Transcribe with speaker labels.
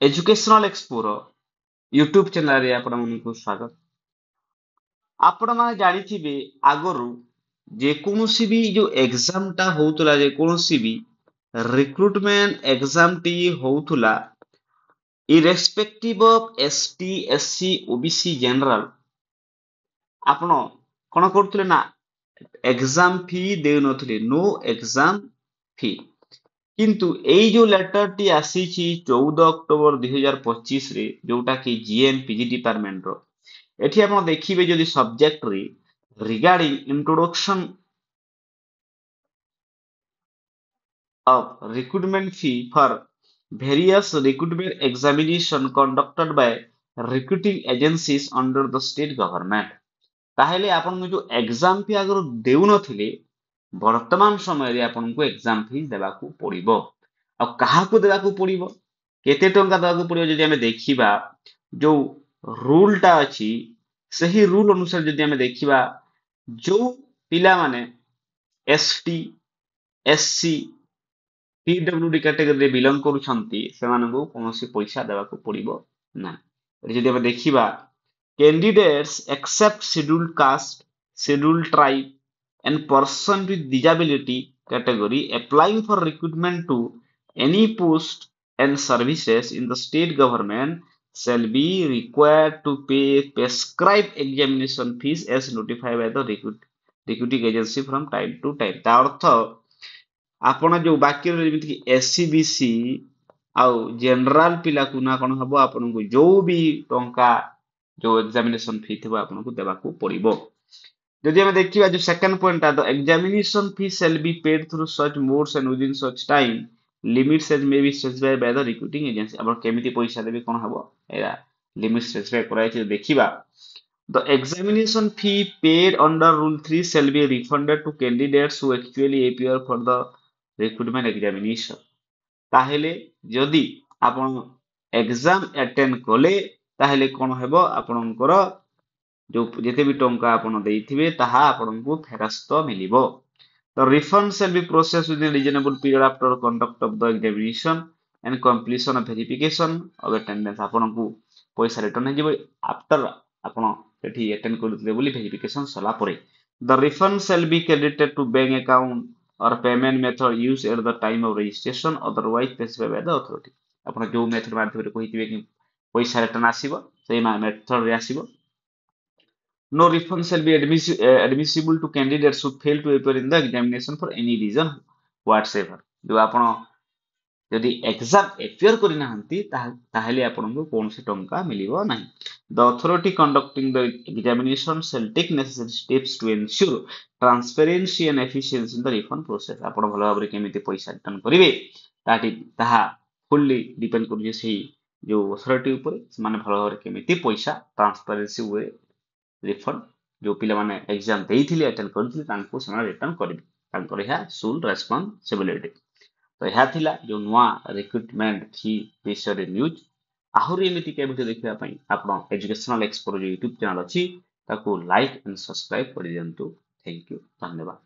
Speaker 1: Educational एक्सपोर YouTube channel रे आपण मानकु स्वागत। आपण माने जानिथिबे आगरु जेकोसी भी जो एग्जाम टा होउतला जेकोसी भी रिक्रूटमेंट एग्जाम टी होउतला irrespective of ST SC OBC general आपण कोन करथले ना एग्जाम फी देउ नथले नो एग्जाम फी किंतु एई जो लेटर टी आसीची 14 अक्टोबर 2025 रे जोटा कि जीएन पीजी डिपार्टमेंट रो एठी आपण देखिबे जदि सब्जेक्ट रे regarding introduction of recruitment fee for various recruitment examination conducted by recruiting agencies under the state government ताहेले आपन जो एग्जाम फी अगर देउ नथिले वर्तमान समय रे आपन को एग्जाम फी देबाकू पड़िबो आ काहाकू देबाकू पड़िबो केते टंका देबाकू पड़िबो जदि हमें देखिबा जो रूल टा अछि सही रूल अनुसार जदि हमें देखिबा जो पिला माने ST SC PWD category belong करूछंती सेमानकू कोनोसी पैसा देबाकू पड़िबो ना एठी जदि हमें देखिबा candidates except scheduled caste scheduled tribe and person with disability category applying for recruitment to any post and services in the state government shall be required to pay prescribed examination fees as notified by the recruiting agency from time to time ता अर्थ आपण जो बाकी जेमिति कि SC BC आउ general पिला को ना कोन हबो आपन को जो भी टंका जो एग्जामिनेशन फी थबो आपन को देबा को पड़िबो जदि हम देखिबा जो second point the examination fee shall be paid through such modes and within such time limits as may be specified by the recruiting agency अब केमिति पैसा देबे कोन हबो एरा लिमिट स्पेसिफाई कराइ छै देखिबा the examination fee paid under rule 3 shall be refunded to candidates who actually appear for the recruitment examination ताहेले जदि आपण एग्जाम अटेंड कले ताहेले कोन हेबो आपणकर जो जेते भी टंका आपण देइथिबे ताहा आपणको फेरस्त मिलिबो the refund shall be processed within a reasonable period after conduct of the examination and completion of verification of attendance आपणको पैसा रिटर्न हे जिवो आफ्टर आपण एठी अटेंड करथले बोली वेरिफिकेशन सला परे the refund shall be credited to bank account or payment method used at the time of registration otherwise specified by the authority आपण जो method माध्यम रे कहिथिबे कि पैसा रिटर्न आसीबो सेही मेथड रे आसीबो no refund shall be admissible to candidates who fail to appear in the examination for any reason whatsoever जो आपण यदि एग्जाम एपियर करि नाहंती ताहेले आपनको कोनसे टंका मिलिबो नाही the authority conducting the examination shall take necessary steps to ensure transparency and efficiency in the refund process आपण भलो भाबरे केमिति पैसा रिटर्न करिवे ताटी ताहा फुल्ली डिपेंड करू जे सेही जो अथॉरिटी ऊपर माने भलो भाबरे केमिति पैसा ट्रांसपेरेंसी वे रिफंड जो पिला माने एग्जाम देइथिले अटेंड करथिले तांको समा रिटर्न करिवे तांकर या सुल रेस्पोंसिबिलिटी तो यह थिला जो नुआ रिक्रूटमेंट फी विषय रे न्यूज आहुरी एमिति के वीडियो देखिबा पई आपण एजुकेशनल एक्सप्लोर जो यूट्यूब चैनल अछि ताको लाइक एंड सब्सक्राइब करि दियंतु थैंक यू धन्यवाद।